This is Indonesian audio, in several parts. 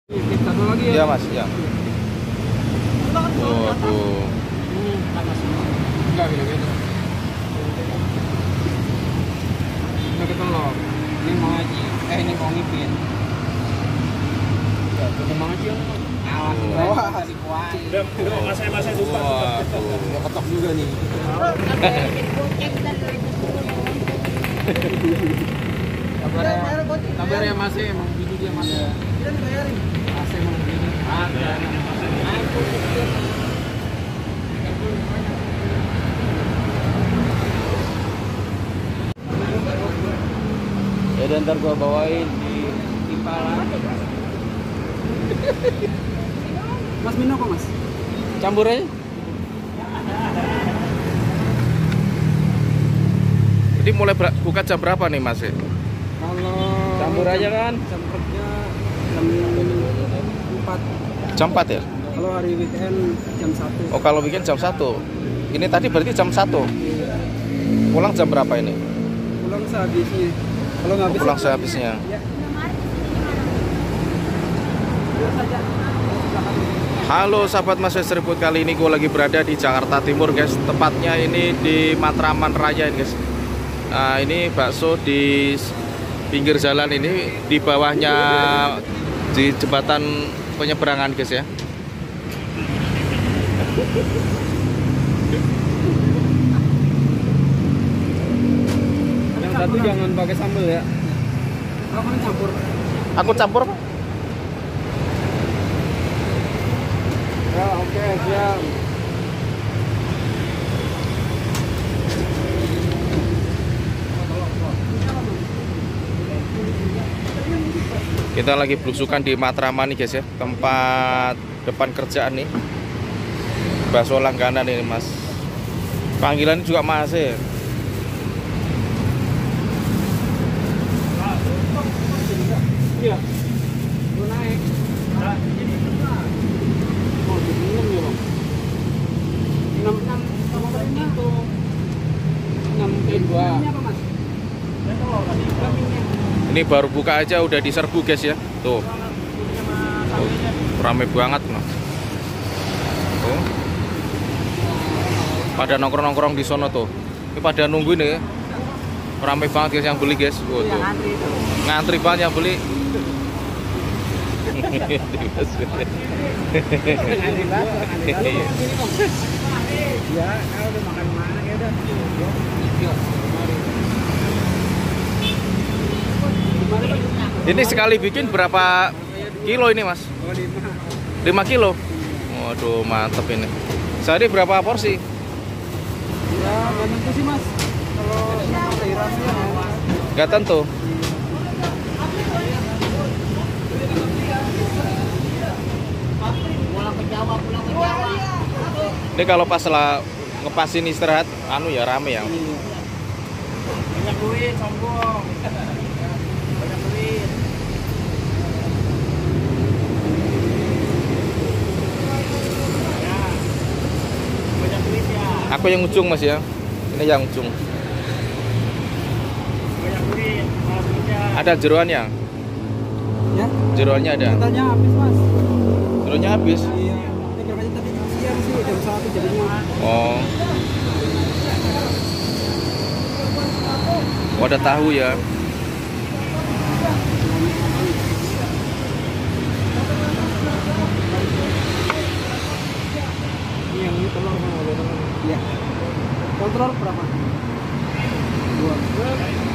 Satu lagi ya. Iya mas, ya. Waduh. Enggak beda-beda. Udah ketelur. Ini mau ngaji. Ini mau ngipin. Ya, udah mau ngaji. Awas, tadi kuat. Udah masanya lupa. Waduh. Mau ketok juga nih. Kabarnya masih emang gitu dia masih. Masih emang begini. Ya dan ntar gua bawain di Timpalan. Mas minum apa mas? campur aja. Jadi mulai buka jam berapa nih mas? Kalau Campur aja kan? jam kerja jam 4. Jam 4 ya? Kalau hari weekend jam 1. Oh kalau weekend jam 1. Ini tadi berarti jam 1. Pulang jam berapa ini? Pulang sehabisnya. Kalau nggak habis Pulang sehabisnya. ya. Halo sahabat Mas Seriput, kali ini gue lagi berada di Jakarta Timur guys. Tepatnya ini di Matraman Raya guys. Nah ini bakso di pinggir jalan ini, di bawahnya di jembatan penyeberangan guys ya. Yang satu jangan pakai sambal ya. Aku campur. Aku campur Pak. Ya oke siap. Kita lagi belusukan di Matraman nih guys ya, tempat depan kerjaan nih. Bakso langganan ini mas. Panggilan juga masih. Iya. Lu naik. Oh, minum ya, Bang. 6 sama berapa itu? 6 Ini apa, Mas? Ini baru buka aja udah diserbu guys ya. Tuh. Rame banget mas. Tuh. Pada nongkrong-nongkrong di sono tuh. Ini pada nungguin ya. Rame banget guys yang beli guys. Oh, tuh. Ngantri banget yang beli. Ya, kalau udah makan mana ya udah. Ini sekali bikin berapa kilo ini mas? 5 kilo. Waduh mantep ini. Sehari berapa porsi? Ya, nggak tentu sih mas. Kalau cairannya Gak tentu. Ini kalau pas lah ngepasin istirahat, anu ya rame ya. banyak duit, sombong. Banyak duit. Ya, banyak duit ya. Aku yang ujung mas ya. Ini yang ujung. Banyak duit, malah duitnya. Ada jeroannya. Ya, Jeroannya ada. katanya habis mas. Jeroannya habis. Iya, ini kerjanya tadi siang sih, jam 1 jadinya. Oh. Oh, ada tahu ya. Ini yang ini telur mana? Iya. Kontrol berapa? 2.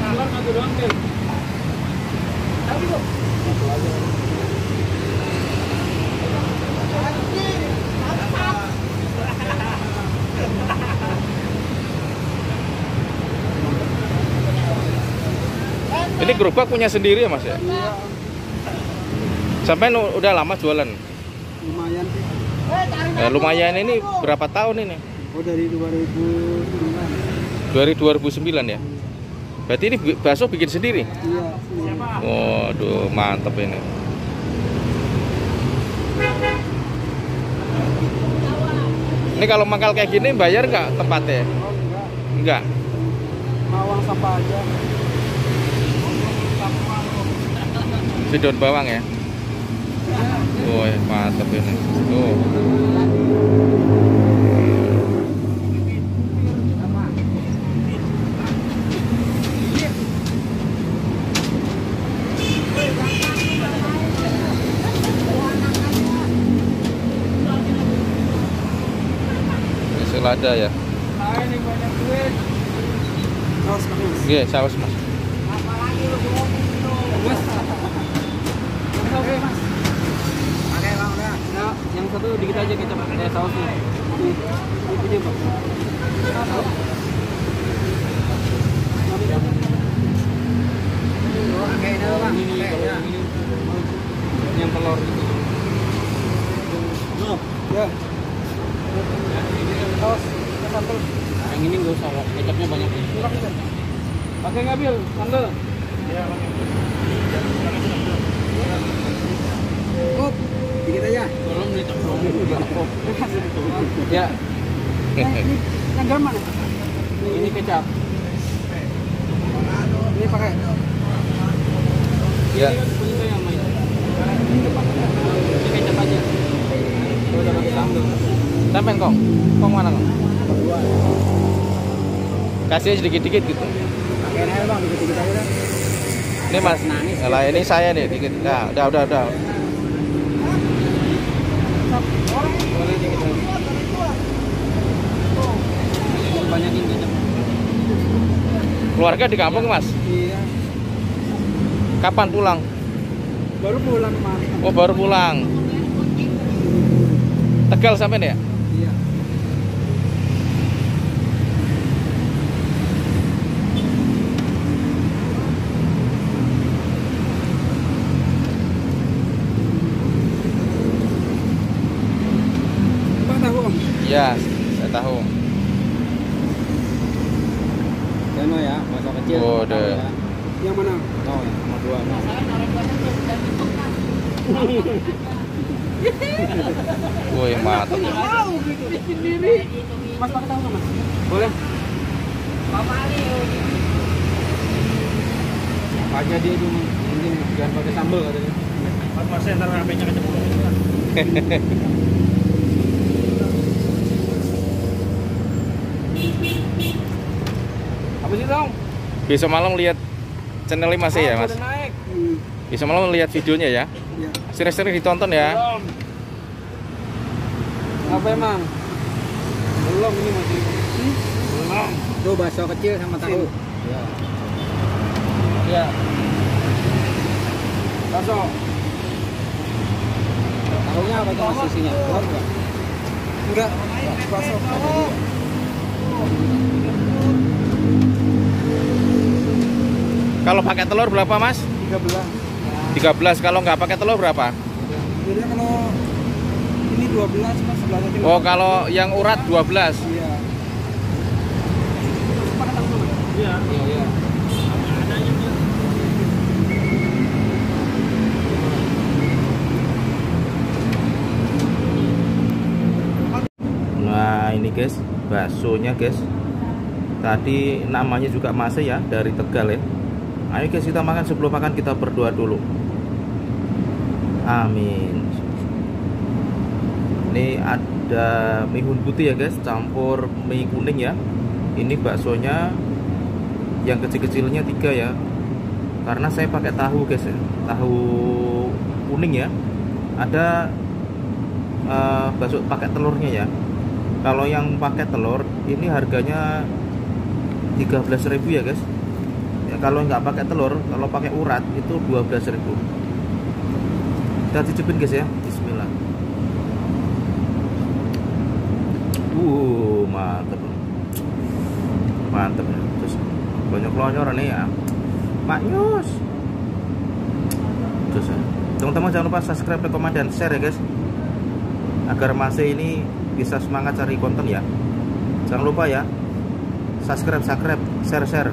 Telur satu doang deh. Tapi kok. Satu aja. Ini gerobak punya sendiri ya mas ya? Iya. Sampai udah lama jualan? Lumayan sih. Lumayan ini berapa tahun ini? Oh dari 2009. Dari 2009 ya? Berarti ini bakso bikin sendiri? Iya. Waduh mantep ini. Ini kalau mangkal kayak gini bayar nggak tempatnya? Oh Enggak. enggak. Mawang sampah aja. Si daun bawang ya? Ya. Mantap ini. Tuh. Selada ya. Ini banyak duit. Saus pakai mas. Iya, saus mas. Mas. Oke mas. Oke bang udah. Nah, yang satu dikit aja kecap sausnya. Ini bang. Oke, ini bang. Ini yang telur itu. Ya. Saus, sambal. Yang ini nggak usah, kecapnya banyak. Pakai nggak Bil? Sambal. Iya, Kop, dikit aja. Tolong ditolong juga. Ya. Ini yang garam mana? Ini kecap. Ini pakai. Ya. Ini yang main. Ini kecap aja. Udah pakai sambal. Tempen kong. Kong mana kong? Kasih sedikit-dikit gitu. Pakai air bang, dikit-dikit aja dah. Ini mas. Lah ini saya nih dikit. Nah, udah. Boleh dikit lagi. Banyakin kecap. Keluarga di kampung mas. Iya. Kapan pulang? Baru pulang kemarin. Oh baru pulang. Tegal sampai nih ya? Iya. Bang tahu om? Iya, saya tahu. Dano ya, masa kecil. Oh, tahu deh. ya. Yang mana? Oh, yang nomor 2. Woi mantap. Tahu gitu. Bikin sendiri. Mas pakai tahu nggak mas? Boleh. Aja dia cuma mungkin jangan pakai sambal katanya. Mas ntar HP-nya keceplosan. Apa sih dong? Besok malam lihat channel Mas ya mas. Udah naik. Besok malam lihat videonya ya. Iya. Sering-sering ditonton ya. Belum. Apa emang? Belum ini masih. Belum. Tuh bakso kecil sama tahu. Iya. Iya. Bakso. Tahunya apa tuh mas isinya? Telur enggak? Enggak. Bakso. Kalau pakai telur berapa mas? 13. 13. Kalau nggak pakai telur berapa? Jadi kalau ini 12 mas sebelahnya 13. Oh kalau yang urat 12. Iya. Pakai tahu mas? Iya. Iya. Nah ini guys, baksonya guys. Tadi namanya juga Mas ya, dari Tegal ya. Ayo guys kita makan, sebelum makan kita berdoa dulu. Amin. Ini ada mihun putih ya guys, campur mie kuning ya. Ini baksonya yang kecil-kecilnya 3 ya. Karena saya pakai tahu guys ya, tahu kuning ya. Ada bakso pakai telurnya ya. Kalau yang pakai telur ini harganya 13.000 ya guys. Ya, kalau nggak pakai telur, kalau pakai urat itu 12.000. Kita cicipin guys ya. Bismillah. Mantep. Mantep. Terus banyak lonyor nih ya. Maknyus. Terus ya. Teman-teman jangan lupa subscribe, like, komen, dan share ya guys. Agar Mas ini bisa semangat cari konten ya. Jangan lupa ya. Subscribe, share.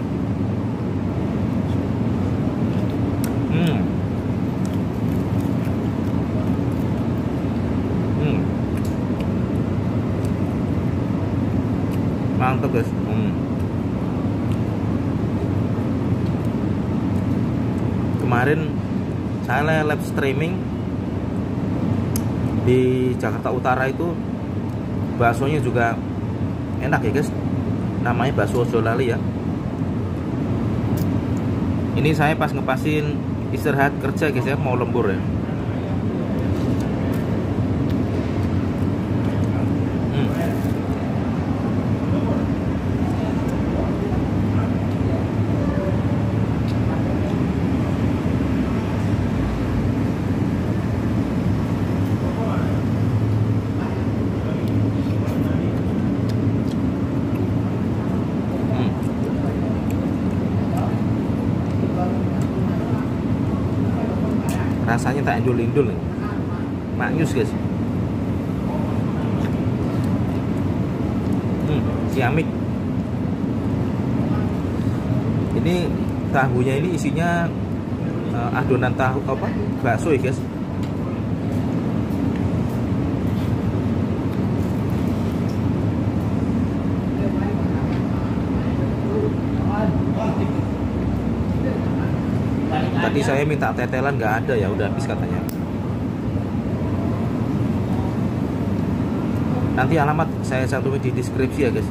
Mantap guys. Kemarin saya live streaming di Jakarta Utara itu baksonya juga enak ya guys, namanya bakso Jolali ya. Ini saya pas ngepasin istirahat kerja guys ya, mau lembur ya. Rasanya tak indul-indul nih, maknyus guys. Ciamik. Ini tahunya ini isinya adonan tahu apa? Bakso ya guys. Tadi saya minta tetelan nggak ada ya, udah habis katanya. Nanti alamat saya cantumin di deskripsi ya guys.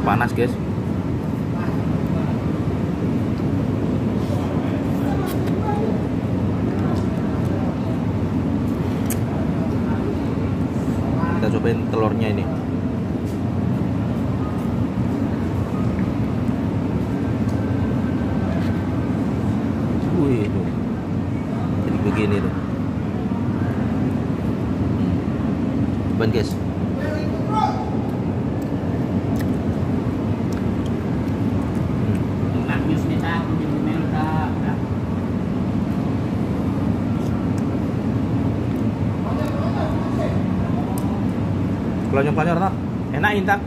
Panas guys. Kita cobain telurnya ini. Wih, tuh. Jadi begini tuh. Ban guys. Kalau nyokapnya enak Intan.